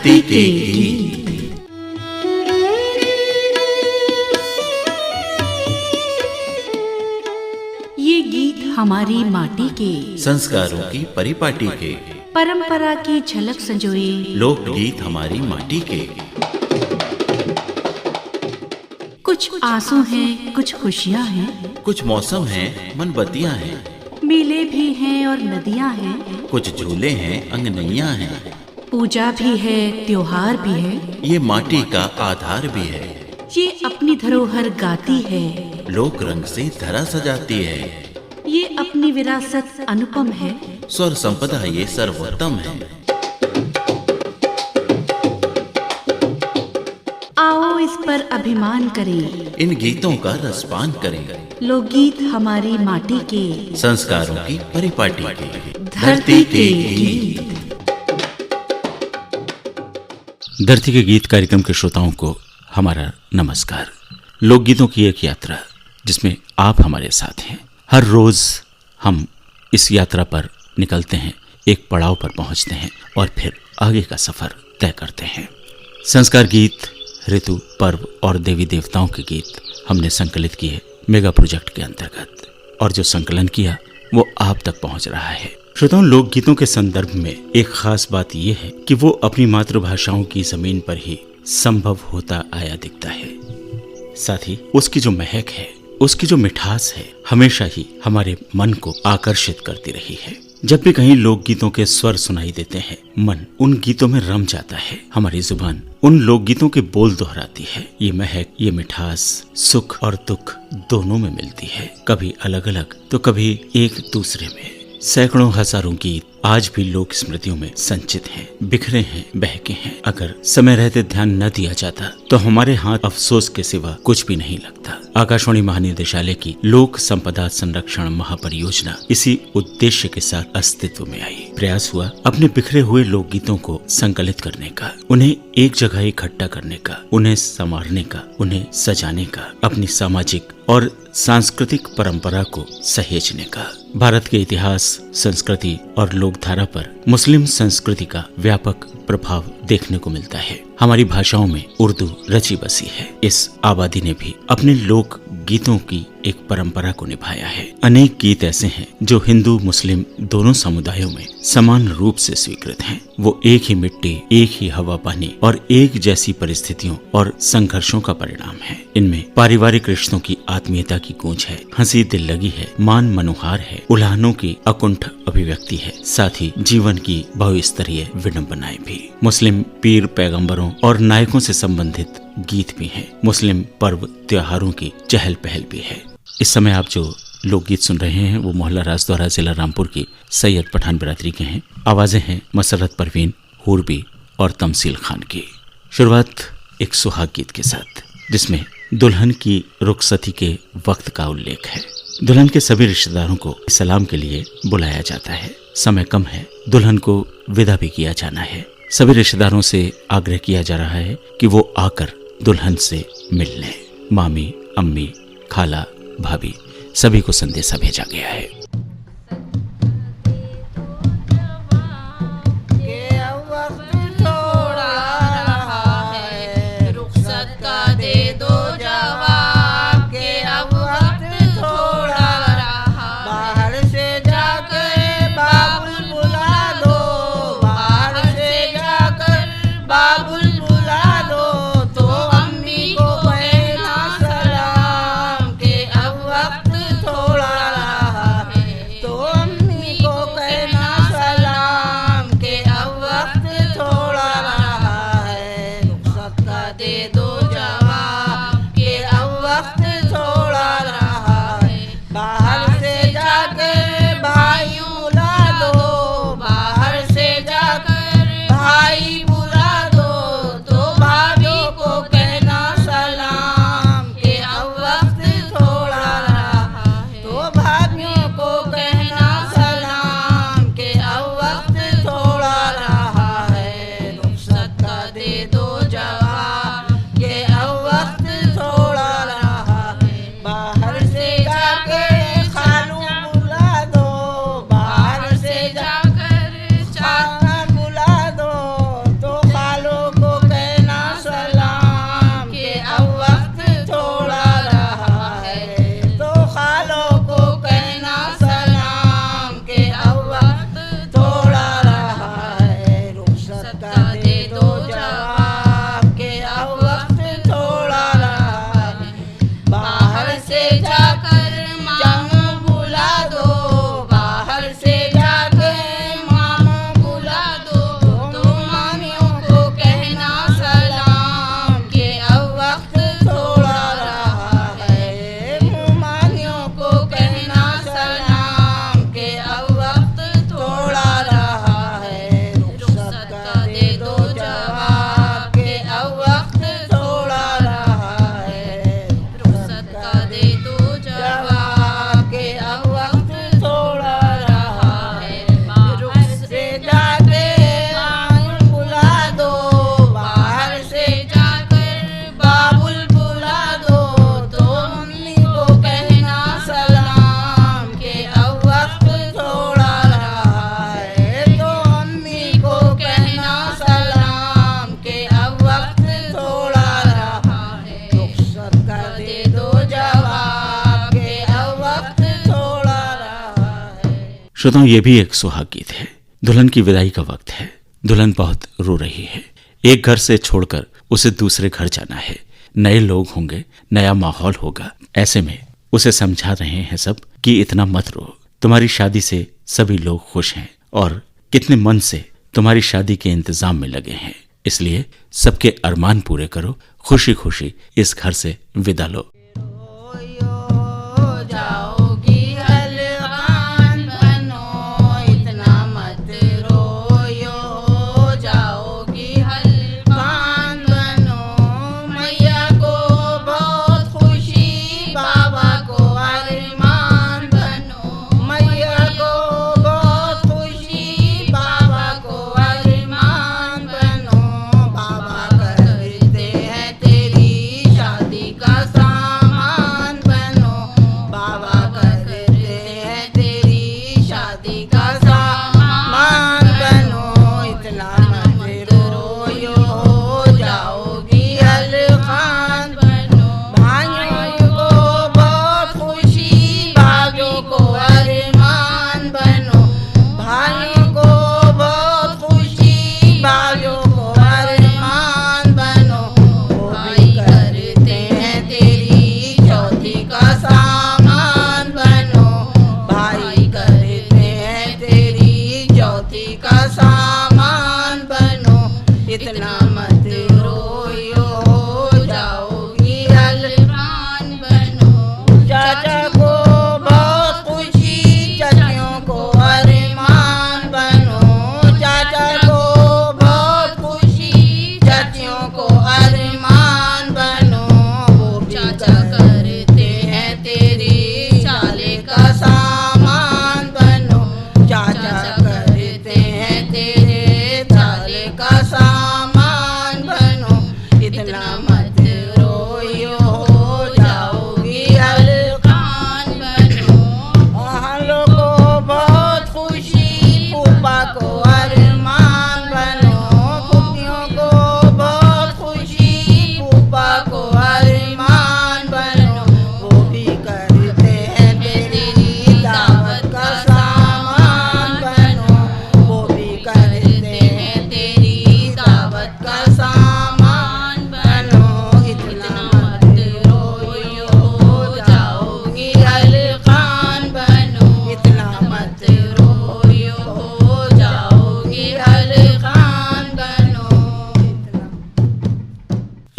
धरती के गीत। ये गीत हमारी माटी के संस्कारों की परिपाटी के, परंपरा की झलक संजोए लोकगीत हमारी माटी के। कुछ आंसू हैं, कुछ खुशियाँ हैं, कुछ मौसम हैं, मनबत्तियाँ हैं, मेले भी हैं और नदियाँ हैं, कुछ झूले हैं, अंगनैया हैं, पूजा भी है, त्योहार भी है, ये माटी का आधार भी है। ये अपनी धरोहर गाती है, लोक रंग से धरा सजाती है, ये अपनी विरासत अनुपम है, स्वर संपदा ये सर्वोत्तम है। आओ इस पर अभिमान करें, इन गीतों का रसपान करें, लोकगीत हमारी माटी के संस्कारों की परिपाटी के, धरती के गीत। धरती के गीत कार्यक्रम के श्रोताओं को हमारा नमस्कार। लोकगीतों की एक यात्रा जिसमें आप हमारे साथ हैं। हर रोज हम इस यात्रा पर निकलते हैं, एक पड़ाव पर पहुंचते हैं और फिर आगे का सफर तय करते हैं। संस्कार गीत, ऋतु, पर्व और देवी देवताओं के गीत हमने संकलित किए मेगा प्रोजेक्ट के अंतर्गत, और जो संकलन किया वो आप तक पहुंच रहा है। श्रोताओं, लोकगीतों के संदर्भ में एक खास बात यह है कि वो अपनी मातृभाषाओं की जमीन पर ही संभव होता आया दिखता है। साथ ही उसकी जो महक है, उसकी जो मिठास है, हमेशा ही हमारे मन को आकर्षित करती रही है। जब भी कहीं लोकगीतों के स्वर सुनाई देते हैं, मन उन गीतों में रम जाता है। हमारी जुबान उन लोकगीतों के बोल दोहराती है। ये महक, ये मिठास सुख और दुख दोनों में मिलती है, कभी अलग अलग तो कभी एक दूसरे में। सैकड़ों हजारों गीत आज भी लोक स्मृतियों में संचित हैं, बिखरे हैं, बहके हैं। अगर समय रहते ध्यान न दिया जाता तो हमारे हाथ अफसोस के सिवा कुछ भी नहीं लगता। आकाशवाणी महानिदेशालय की लोक संपदा संरक्षण महापरियोजना इसी उद्देश्य के साथ अस्तित्व में आई। प्रयास हुआ अपने बिखरे हुए लोकगीतों को संकलित करने का, उन्हें एक जगह इकट्ठा करने का, उन्हें संवारने का, उन्हें सजाने का, अपनी सामाजिक और सांस्कृतिक परंपरा को सहेजने का। भारत के इतिहास, संस्कृति और लोकधारा पर मुस्लिम संस्कृति का व्यापक प्रभाव देखने को मिलता है। हमारी भाषाओं में उर्दू रची बसी है। इस आबादी ने भी अपने लोक गीतों की एक परंपरा को निभाया है। अनेक गीत ऐसे हैं जो हिंदू मुस्लिम दोनों समुदायों में समान रूप से स्वीकृत हैं। वो एक ही मिट्टी, एक ही हवा पानी और एक जैसी परिस्थितियों और संघर्षों का परिणाम है। इनमें पारिवारिक रिश्तों की आत्मीयता की गूंज है, हंसी दिल लगी है, मान मनोहार है, उल्हानों की अकुंठ अभिव्यक्ति है, साथ ही जीवन की बहुस्तरीय विडंबनाएं भी। मुस्लिम पीर पैगंबरों और नायकों से संबंधित गीत भी हैं। मुस्लिम पर्व त्योहारों की चहल पहल भी है। इस समय आप जो लोकगीत सुन रहे हैं वो मोहल्ला राजद्वारा जिला रामपुर की सैयद पठान बिरादरी के हैं। आवाजें हैं मसरत परवीन, हुरबी और तमसील खान की। शुरुआत एक सुहाग गीत के साथ, जिसमें दुल्हन की रुखसती के वक्त का उल्लेख है। दुल्हन के सभी रिश्तेदारों को सलाम के लिए बुलाया जाता है। समय कम है, दुल्हन को विदा भी किया जाना है। सभी रिश्तेदारों से आग्रह किया जा रहा है कि वो आकर दुल्हन से मिल लें। मामी, अम्मी, खाला, भाभी सभी को संदेशा भेजा गया है। श्रोताओं, ये भी एक सुहाग गीत है। दुल्हन की विदाई का वक्त है। दुल्हन बहुत रो रही है। एक घर से छोड़कर उसे दूसरे घर जाना है। नए लोग होंगे, नया माहौल होगा। ऐसे में उसे समझा रहे हैं सब कि इतना मत रो, तुम्हारी शादी से सभी लोग खुश हैं और कितने मन से तुम्हारी शादी के इंतजाम में लगे हैं। इसलिए सबके अरमान पूरे करो, खुशी खुशी इस घर से विदा लो।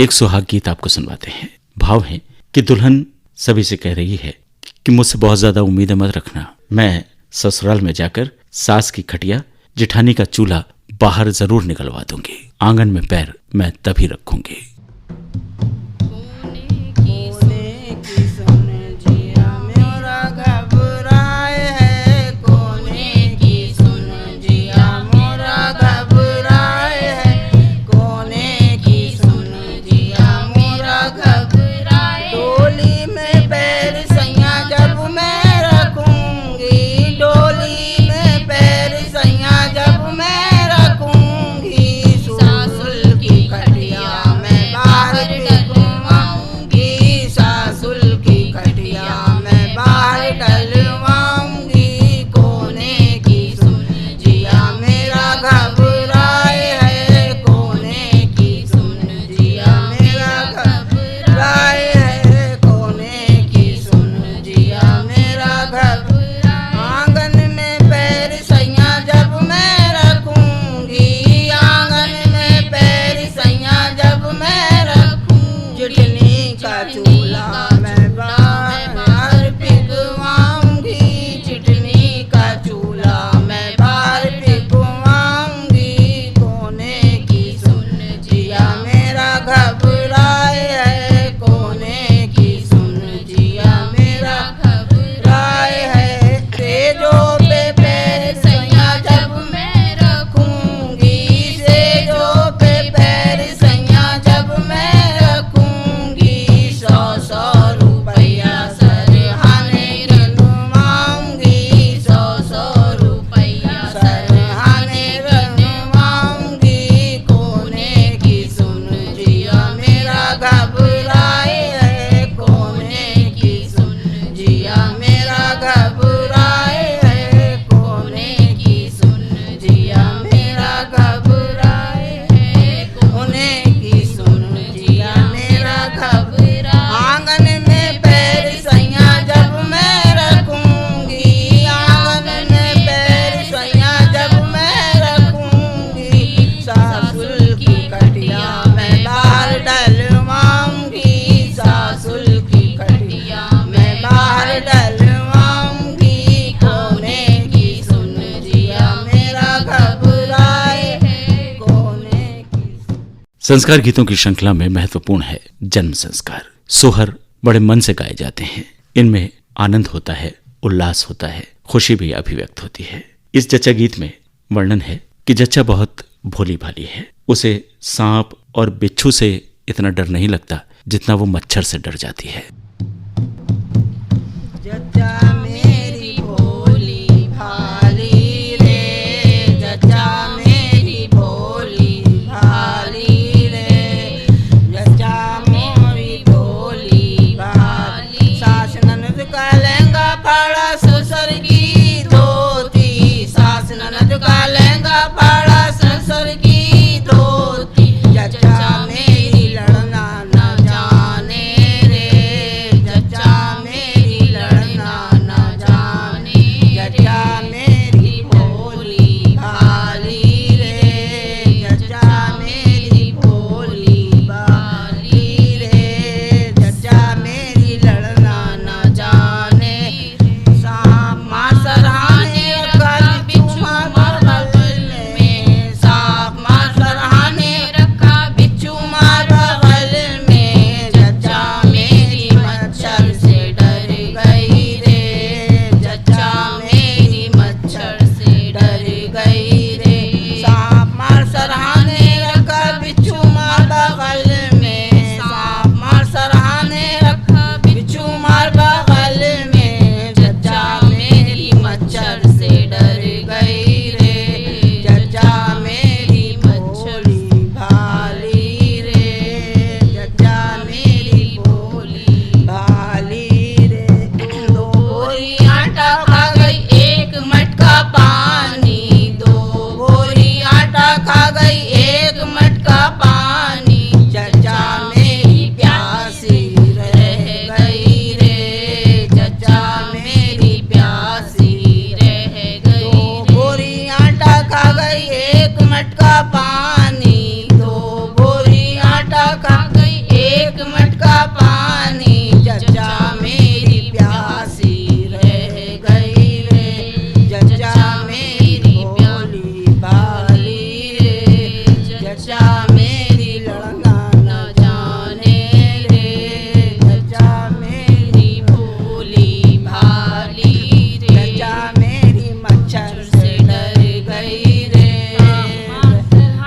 एक सुहाग गीत आपको सुनवाते हैं। भाव है कि दुल्हन सभी से कह रही है कि मुझसे बहुत ज्यादा उम्मीदें मत रखना। मैं ससुराल में जाकर सास की खटिया, जेठानी का चूल्हा बाहर जरूर निकलवा दूंगी। आंगन में पैर मैं तभी रखूंगी। मैं संस्कार गीतों की श्रृंखला में महत्वपूर्ण है जन्म संस्कार। सोहर बड़े मन से गाए जाते हैं, इनमें आनंद होता है, उल्लास होता है, खुशी भी अभिव्यक्त होती है। इस जच्चा गीत में वर्णन है कि जच्चा बहुत भोली भाली है, उसे सांप और बिच्छू से इतना डर नहीं लगता जितना वो मच्छर से डर जाती है। जच्चा मेरी भोली भाली रे, जच्चा मेरी भोली भाली रे, जच्चा मेरी भोली भाली। सास ननद का लहंगा फाड़ा ससुर की धोती, सास ननद का लहंगा फाड़ा ससुर की धोती। जच्चा मेरी लड़ना न जाने रे, जच्चा मेरी लड़ना न जाने, जच्चा मेरी भोली भाली रे, जच्चा मेरी भोली भाली रे, जच्चा मेरी लड़ना न जाने। सांप मार सराहने रखा बिच्छू मार बगल में, सांप मार सराहने रखा बिच्छू मार बगल में। जच्चा मेरी मच्छर से डर गई रे, जच्चा मेरी मच्छर से डर गई रे। सांप मार सराहने रखा बिच्छू मार बगल में, सांप मार सराहने रखा बिच्छू मार बगल में। जच्चा मेरी मच्छर से डर गई रे, जच्चा मेरी भोली भाली रे, जच्चा मेरी भोली भाली रे। दो बोरी आटा खा गई एक मटका पानी, दो बोरी आटा खा गई एक मटका पानी। जच्चा मेरी प्यासी रह गई रे, जच्चा मेरी प्यासी रह गई। दो बोरी आटा खा गई एक मटका पानी, दो बोरी आटा खा गई एक मटका पानी। जच्चा मेरी प्यासी रह गई रे, जच्चा मेरी भोली भाली रे, जच्चा मेरी लड़ना न जाने रे, जच्चा मेरी भोली भाली रे, जच्चा मेरी मच्छर से डर गई रे।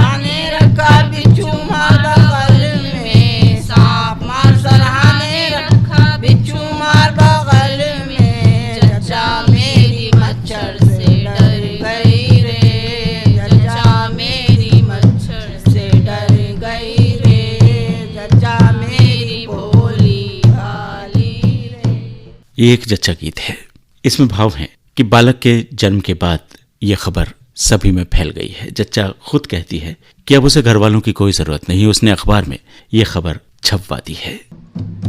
आने रखा बिच्छू मार बगल में, सांप मार सराहने रखा बिच्छू मार बगल में। जच्चा मेरी मच्छर से डर गई रे, जच्चा मेरी मच्छर से डर गई रे, जच्चा मेरी भोली भाली रे। ये एक जच्चा गीत है। इसमें भाव है कि बालक के जन्म के बाद ये खबर सभी में फैल गई है। जच्चा खुद कहती है कि अब उसे घर वालों की कोई जरूरत नहीं, उसने अखबार में ये खबर छपवा दी है।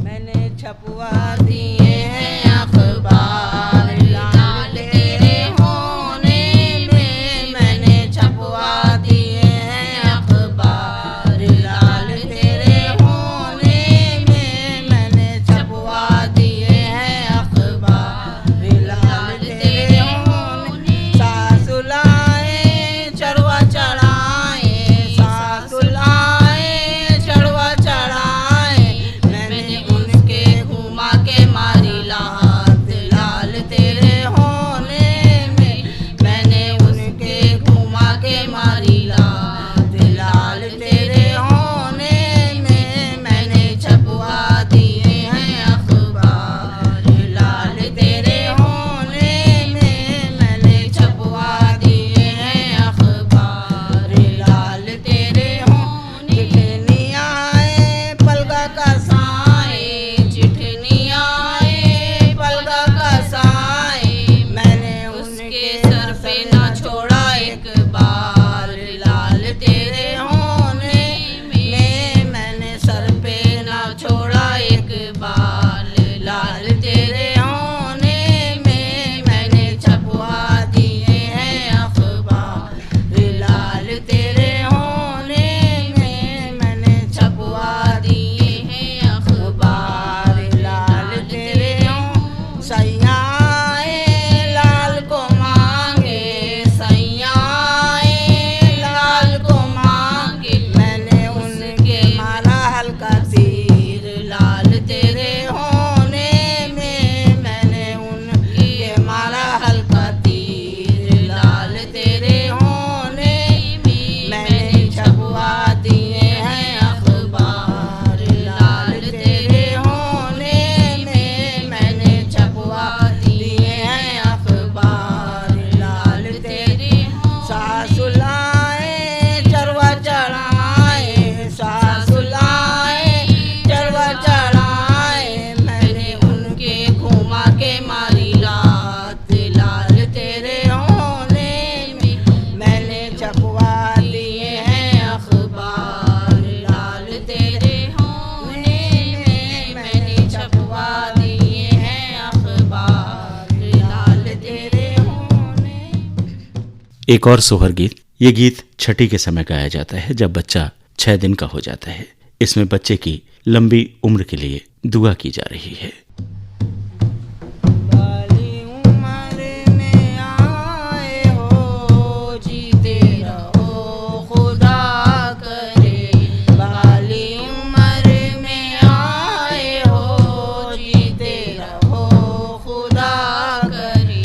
मैंने छपवा दिए हैं अखबार लाल तेरे होने में, मैंने छपवा दिए हैं अखबार लाल तेरे होने में, मैंने छपवा दिए हैं अखबार लाल तेरे होने। सासु लाए चढ़वा चढ़ाए, सासु लाए चढ़वा चढ़ाए, मैंने उनके घुमा के मारी लात लाल तेरे होने में, मैंने उनके घुमा के मारी लात लाल तेरे होने में। मैंने छपवा दिए हैं अखबार लाल तेरे होने में, मैंने छपवा दिए हैं अखबार लाल तेरे होने। चिठनियाँ आए पलका का साए, चिठनियाँ आए पलका का साए, मैंने उनके सर पे ना छोड़ा एक बाल लाल तेरे होने में, मैंने सर पे ना छोड़ा एक बाल लाल तेरे होने एक और सोहर गीत। ये गीत छठी के समय गाया जाता है जब बच्चा 6 दिन का हो जाता है। इसमें बच्चे की लंबी उम्र के लिए दुआ की जा रही है। बाली उम्र में आए हो, जीते रहो खुदा करे। बाली उम्र में आए हो, जीते रहो खुदा करे।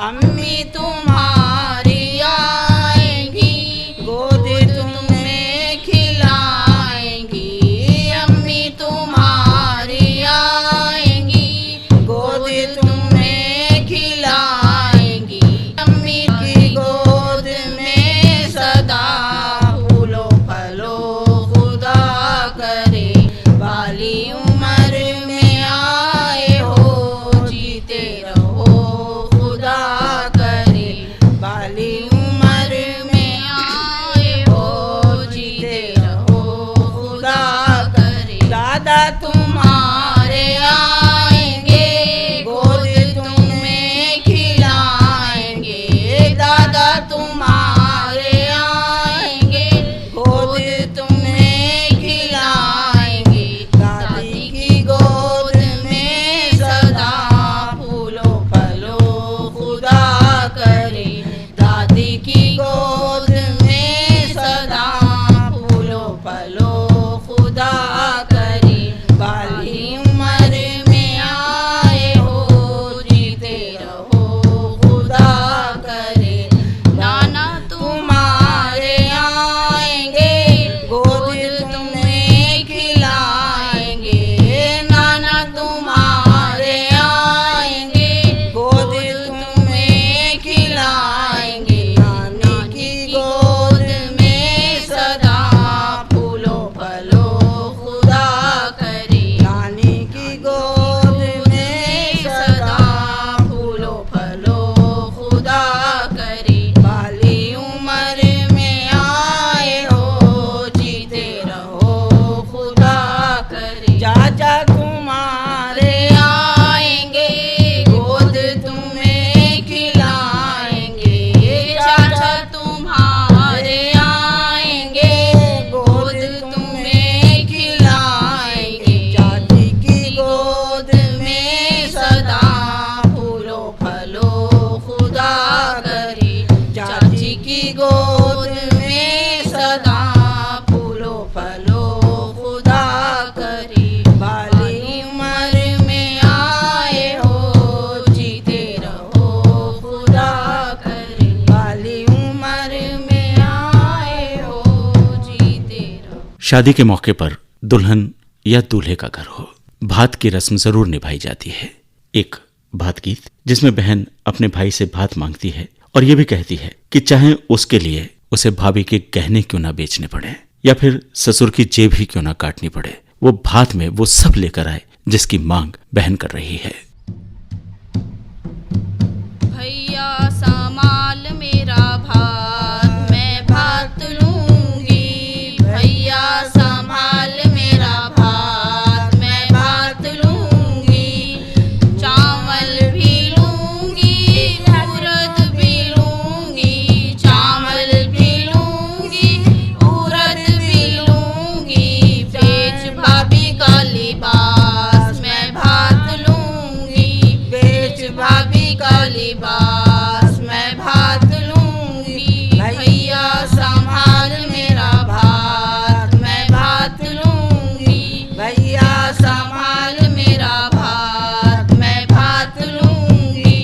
अम्मी तुम्हारी आएंगी, गोद तुम्हें खिलाएंगी। अम्मी तुम्हारी आएंगी, गोद तुम्हें खिलाएंगी। अम्मी की गोद में सदा फूलो फलो खुदा करे। बाली उम्र में आए हो, जीते रहो खुदा करे। बाली उम्र में आए हो, जीते रहो खुदा करे। दादा तुम्हारे आएंगे, गोद तुम्हें खिलाएंगे। दादा तुम्हारे आएंगे, गोद तुम्हें खिलाएंगे। दादी की गोद में सदा फूलो फलो खुदा करे। दादी की गोद में सदा फूलो फलो खुदा करे। बाली उम्र में आए हो, जीते रहो खुदा करे। नाना तुम्हारे आएंगे, गोद तुम्हें खिलाएंगे। नाना तुम्हारे आएंगे, गोद तुम्हें खिलाएंगे। नानी की गोद में सदा फूलो फलो खुदा करे। नानी की गोद में सदा फूलो फलो खुदा करे। बाली उम्र में आए हो, जीते रहो खुदा करे। चाचा तुम्हारे आएंगे, गोद तुम्हें खिलाएंगे। चाचा तुम्हारे आएंगे, गोद तुम्हें खिलाएंगे। चाची की गोद में सदा फूलो फलो खुदा करे। चाची की गोद में सदा फूलो फलो खुदा करे। बाली उम्र में आए हो, जीते रहो खुदा करे। बाली उम्र में आए हो, जीते रहो। शादी के मौके पर दुल्हन या दूल्हे का घर हो, भात की रस्म जरूर निभाई जाती है। एक भात गीत जिसमें बहन अपने भाई से भात मांगती है और ये भी कहती है कि चाहे उसके लिए उसे भाभी के गहने क्यों ना बेचने पड़े या फिर ससुर की जेब ही क्यों ना काटनी पड़े, वो भात में वो सब लेकर आए जिसकी मांग बहन कर रही है। भैया संभाल मेरा भात, मैं भात लूंगी। भैया संभाल मेरा भात, मैं भात लूंगी। चावल भी लूंगी, उड़द भी लूंगी। चावल भी लूंगी, उड़द भी लूंगी। बेच भाभी का लिबास, मैं भात लूंगी। बेच भाभी का लिबास, मैं भात लूंगी। भैया संभाल मेरा भात, मैं भात लूंगी। भैया संभाल मेरा भात, मैं भात लूंगी।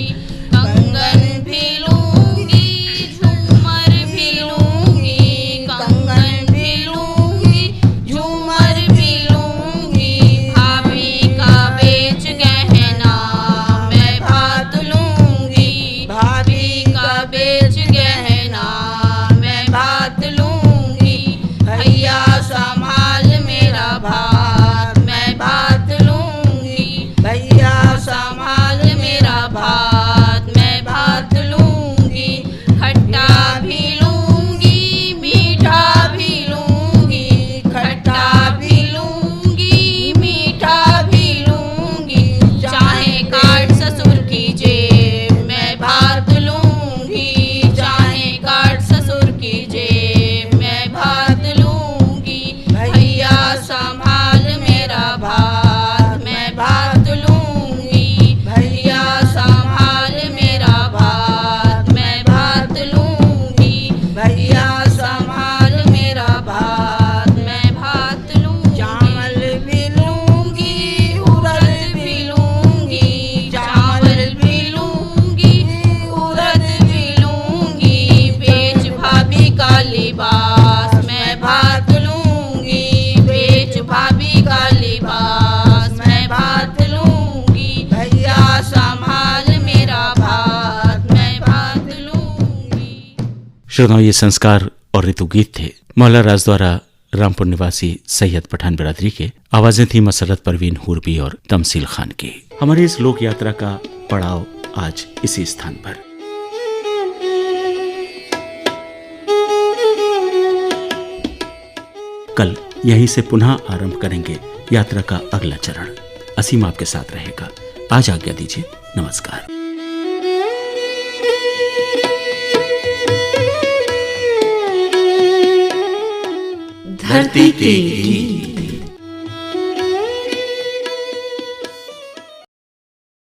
कंगन भी लूंगी, झूमर भी लूंगी। कंगन भी लूंगी, झूमर भी लूंगी। भाभी का बेच गहना, मैं भात लूंगी। श्रोताओं, ये संस्कार और ऋतु गीत थे मौला राज द्वारा रामपुर निवासी सैयद पठान बिरादरी के। आवाजें थी मसरत परवीन हुरबी और तमसील खान की। हमारी इस लोक यात्रा का पड़ाव आज इसी स्थान पर। कल यहीं से पुनः आरंभ करेंगे यात्रा का अगला चरण। असीम आपके साथ रहेगा। आज आज्ञा दीजिए। नमस्कार। धरती के गीत।